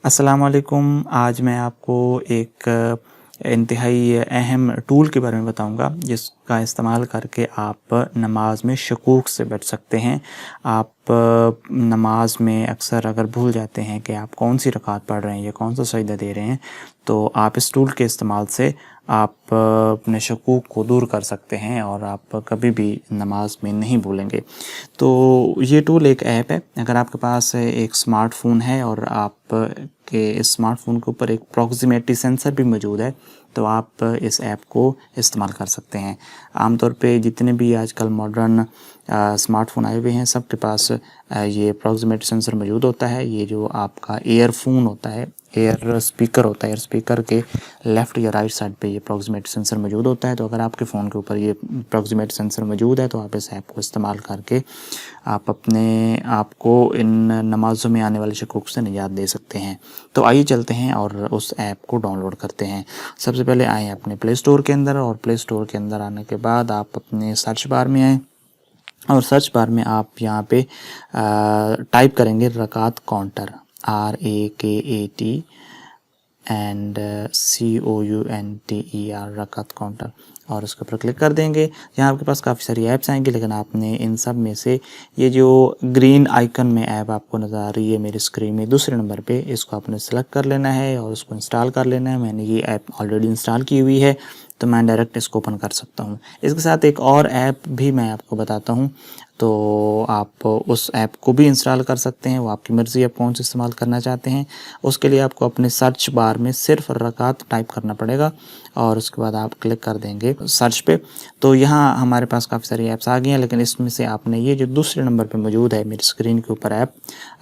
अस्सलाम वालेकुम। आज मैं आपको एक इंतहाई अहम टूल के बारे में बताऊंगा जिसका इस्तेमाल करके आप नमाज में शकूक से बच सकते हैं। आप नमाज में अक्सर अगर भूल जाते हैं कि आप कौन सी रकात पढ़ रहे हैं या कौन सा सजदा दे रहे हैं, तो आप इस टूल के इस्तेमाल से आप अपने शकूक को दूर कर सकते हैं और आप कभी भी नमाज में नहीं भूलेंगे। तो ये टूल एक ऐप है। अगर आपके पास एक स्मार्टफ़ोन है और आप के इस स्मार्टफ़ोन के ऊपर एक प्रॉक्सिमिटी सेंसर भी मौजूद है, तो आप इस ऐप को इस्तेमाल कर सकते हैं। आमतौर पे जितने भी आजकल मॉडर्न स्मार्टफ़ोन आए हुए हैं, सब के पास ये प्रॉक्सिमिटी सेंसर मौजूद होता है। ये जो आपका एयरफोन होता है, एयर स्पीकर होता है, एयर स्पीकर के लेफ़्ट या राइट साइड पे ये प्रॉक्सिमिटी सेंसर मौजूद होता है। तो अगर आपके फ़ोन के ऊपर ये प्रॉक्सिमिटी सेंसर मौजूद है, तो आप इस ऐप को इस्तेमाल करके आप अपने आप को इन नमाज़ों में आने वाले शकूक से निजात दे सकते हैं। तो आइए चलते हैं और उस ऐप को डाउनलोड करते हैं। सबसे पहले आएँ अपने प्ले स्टोर के अंदर, और प्ले स्टोर के अंदर आने के बाद आप अपने सर्च बार में आएँ और सर्च बार में आप यहाँ पे टाइप करेंगे रकात काउंटर, RAKAT एंड COUNTER, रकात काउंटर, और उसके ऊपर क्लिक कर देंगे। यहाँ आपके पास काफ़ी सारी ऐप्स आएंगी, लेकिन आपने इन सब में से ये जो ग्रीन आइकन में ऐप आपको नज़र आ रही है मेरी स्क्रीन में दूसरे नंबर पे, इसको आपने सेलेक्ट कर लेना है और उसको इंस्टॉल कर लेना है। मैंने ये ऐप ऑलरेडी इंस्टॉल की हुई है, तो मैं डायरेक्ट इसको ओपन कर सकता हूँ। इसके साथ एक और ऐप भी मैं आपको बताता हूँ, तो आप उस ऐप को भी इंस्टॉल कर सकते हैं। वो आपकी मर्ज़ी, आप कौन सा इस्तेमाल करना चाहते हैं। उसके लिए आपको अपने सर्च बार में सिर्फ रकात टाइप करना पड़ेगा और उसके बाद आप क्लिक कर देंगे सर्च पे। तो यहाँ हमारे पास काफ़ी सारी ऐप्स आ गई हैं, लेकिन इसमें से आपने ये जो दूसरे नंबर पे मौजूद है मेरी स्क्रीन के ऊपर ऐप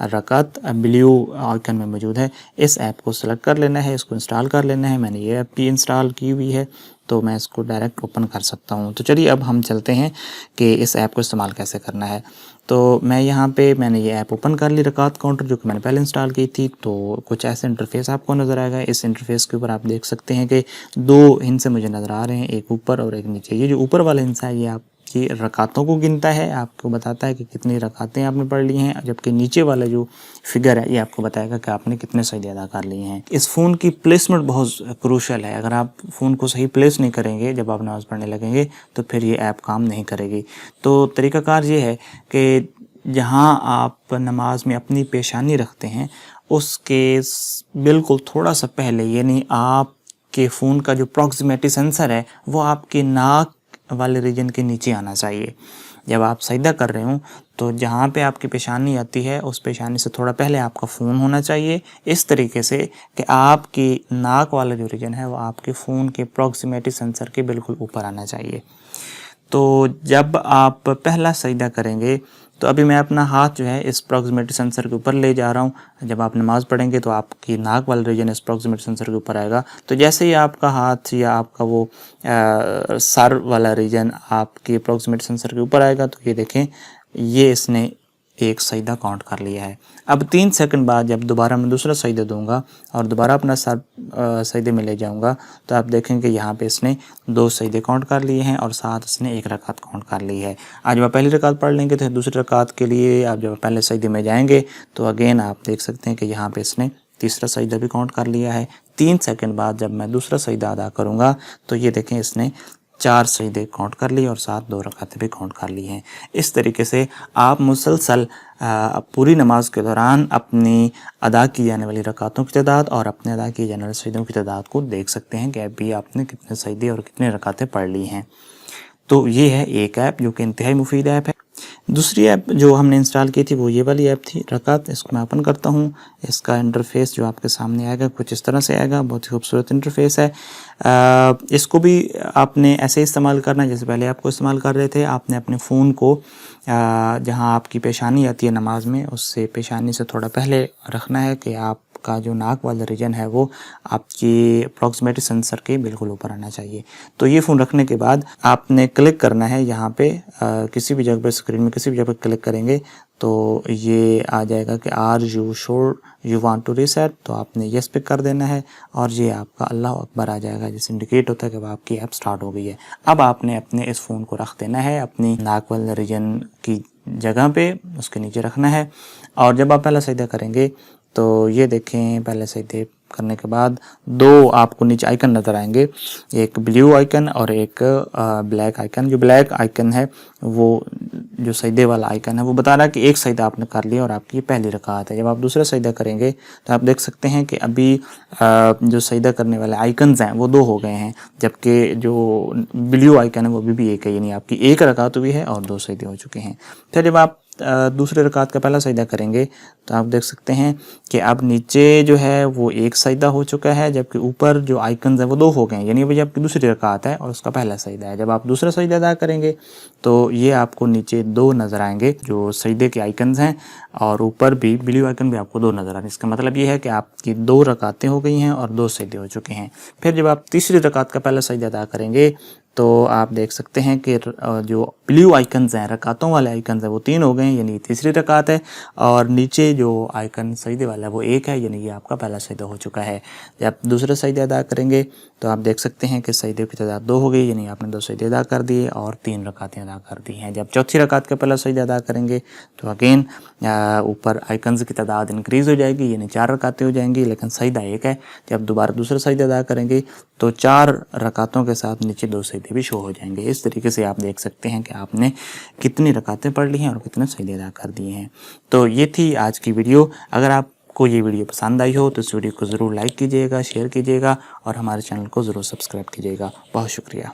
रकात ब्लू आइकन में मौजूद है, इस ऐप को सेलेक्ट कर लेना है, इसको इंस्टॉल कर लेना है। मैंने ये ऐप भी इंस्टॉल की हुई है, तो मैं इसको डायरेक्ट ओपन कर सकता हूँ। तो चलिए अब हम चलते हैं कि इस ऐप को इस्तेमाल कैसे करना है। तो मैं यहाँ पे मैंने ये ऐप ओपन कर ली, रकात काउंटर, जो कि मैंने पहले इंस्टॉल की थी। तो कुछ ऐसे इंटरफेस आपको नज़र आएगा। इस इंटरफेस के ऊपर आप देख सकते हैं कि दो हिस्से मुझे नज़र आ रहे हैं, एक ऊपर और एक नीचे। ये जो ऊपर वाला हिस्सा है ये आपकी रकातों को गिनता है, आपको बताता है कि कितनी रकातें आपने पढ़ ली हैं, जबकि नीचे वाला जो फिगर है ये आपको बताएगा कि आपने कितने सजदे अदा कर लिए हैं। इस फ़ोन की प्लेसमेंट बहुत क्रूशल है। अगर आप फ़ोन को सही प्लेस नहीं करेंगे जब आप नमाज़ पढ़ने लगेंगे, तो फिर ये ऐप काम नहीं करेगी। तो तरीक़ाकार ये है कि जहाँ आप नमाज में अपनी पेशानी रखते हैं, उसके बिल्कुल थोड़ा सा पहले, यानी आपके फ़ोन का जो प्रॉक्सिमिटी सेंसर है वो आपके नाक वाले रीजन के नीचे आना चाहिए। जब आप सजदा कर रहे हो, तो जहाँ पे आपकी पेशानी आती है उस पेशानी से थोड़ा पहले आपका फ़ोन होना चाहिए, इस तरीके से कि आपकी नाक वाला जो रीजन है वो आपके फ़ोन के प्रॉक्सिमिटी सेंसर के बिल्कुल ऊपर आना चाहिए। तो जब आप पहला सजदा करेंगे, तो अभी मैं अपना हाथ जो है इस प्रॉक्सिमिटी सेंसर के ऊपर ले जा रहा हूँ। जब आप नमाज़ पढ़ेंगे तो आपकी नाक वाला रीजन इस प्रॉक्सिमिटी सेंसर के ऊपर आएगा। तो जैसे ही आपका हाथ या आपका वो सर वाला रीजन आपके प्रॉक्सिमिटी सेंसर के ऊपर आएगा, तो ये देखें, ये इसने एक सजदा काउंट कर लिया है। अब 3 सेकंड बाद जब दोबारा मैं दूसरा सजदा दूंगा और दोबारा अपना सर सजदे में ले जाऊंगा, तो आप देखेंगे यहाँ पे इसने 2 सजदे काउंट कर लिए हैं और साथ इसने 1 रकात काउंट कर ली है। आज जब आप पहली रकात पढ़ लेंगे तो दूसरी रकात के लिए आप जब पहले सजदे में जाएंगे, तो अगेन आप देख सकते हैं कि यहाँ पे इसने तीसरा सजदा भी काउंट कर लिया है। 3 सेकंड बाद जब मैं दूसरा सजदा अदा करूँगा, तो ये देखें, इसने 4 सजदे काउंट कर लिए और साथ 2 रकातें भी काउंट कर ली हैं। इस तरीके से आप मुसलसल पूरी नमाज के दौरान अपनी अदा की जाने वाली रकातों की तादाद और अपने अदा किए जाने वाले सजदों की तादाद को देख सकते हैं कि अभी आपने कितने सजदे और कितने रकातें पढ़ ली हैं। तो ये है एक ऐप जो कि इंतहाई मुफीद ऐप है। दूसरी ऐप जो हमने इंस्टॉल की थी वो ये वाली ऐप थी रकात। इसको मैं ओपन करता हूँ। इसका इंटरफेस जो आपके सामने आएगा कुछ इस तरह से आएगा, बहुत ही खूबसूरत इंटरफेस है। इसको भी आपने ऐसे इस्तेमाल करना है जैसे पहले आपको इस्तेमाल कर रहे थे। आपने अपने फ़ोन को जहाँ आपकी पेशानी आती है नमाज में, उससे पेशानी से थोड़ा पहले रखना है कि आपका जो नाक वाला रीजन है वो आपकी प्रॉक्सिमिटी सेंसर के बिल्कुल ऊपर आना चाहिए। तो ये फ़ोन रखने के बाद आपने क्लिक करना है यहाँ पे, किसी भी जगह पर स्क्रीन में किसी भी जगह पर क्लिक करेंगे तो ये आ जाएगा कि are you sure you want to reset. तो आपने येस पे कर देना है और ये आपका अल्लाह अकबर आ जाएगा, जिससे इंडिकेट होता है कि आपकी ऐप स्टार्ट हो गई है। अब आपने अपने इस फ़ोन को रख देना है अपनी नाक वाले रीजन की जगह पे, उसके नीचे रखना है। और जब आप पहला सजदा करेंगे तो ये देखें पहले सजदे करने के बाद दो आपको नीचे आइकन नज़र आएंगे, एक ब्लू आइकन और एक ब्लैक आइकन। जो ब्लैक आइकन है वो जो सजदे वाला आइकन है वो बता रहा है कि एक सजदा आपने कर लिया और आपकी पहली रकात है। जब आप दूसरा सजदा करेंगे तो आप देख सकते हैं कि अभी जो सजदा करने वाले आइकन्स हैं वो दो हो गए हैं, जबकि जो ब्लू आइकन है वो भी एक है, यानी आपकी एक रकात हुई है और दो सजदे हो चुके हैं। फिर जब आप दूसरे रकात का पहला सजदा करेंगे तो आप देख सकते हैं कि अब नीचे जो है वो एक सजदा हो चुका है, जबकि ऊपर जो आइकन्स हैं वो दो हो गए हैं, यानी अभी आपकी दूसरी रकात है और उसका पहला सजदा है। जब आप दूसरा सजदा अदा करेंगे तो ये आपको नीचे दो नज़र आएंगे जो सजदे के आइकन्स हैं, और ऊपर भी ब्लू आइकन भी आपको दो नज़र आ रहे हैं। इसका मतलब ये है कि आपकी दो रकातें हो गई हैं और दो सजदे हो चुके हैं। फिर जब आप तीसरी रकात का पहला सजदा अदा करेंगे तो आप देख सकते हैं कि जो ब्लू आइकन्स हैं, रकातों वाले आइकन्स हैं, वो तीन हो गए हैं, यानी तीसरी रकात है, और नीचे जो आइकन सजदे वाला है वो एक है, यानी ये आपका पहला सजदा हो चुका है। जब दूसरा सजदा अदा करेंगे तो आप देख सकते हैं कि सजदे की तादाद दो हो गई, यानी आपने दो सजदे अदा कर दिए और तीन रकातें अदा कर दी हैं। जब चौथी रकात का पहला सजदा अदा करेंगे तो अगेन ऊपर आइकन्स की तादाद इंक्रीज़ हो जाएगी, यानी चार रकातें हो जाएंगी, लेकिन सजदा एक है। जब दोबारा दूसरा सजदा अदा करेंगे तो चार रकातों के साथ नीचे दो सजदे भी शो हो जाएंगे। इस तरीके से आप देख सकते हैं कि आपने कितनी रकातें पढ़ ली हैं और कितने सजदे अदा कर दिए हैं। तो ये थी आज की वीडियो। अगर आपको ये वीडियो पसंद आई हो तो इस वीडियो को ज़रूर लाइक कीजिएगा, शेयर कीजिएगा और हमारे चैनल को ज़रूर सब्सक्राइब कीजिएगा। बहुत शुक्रिया।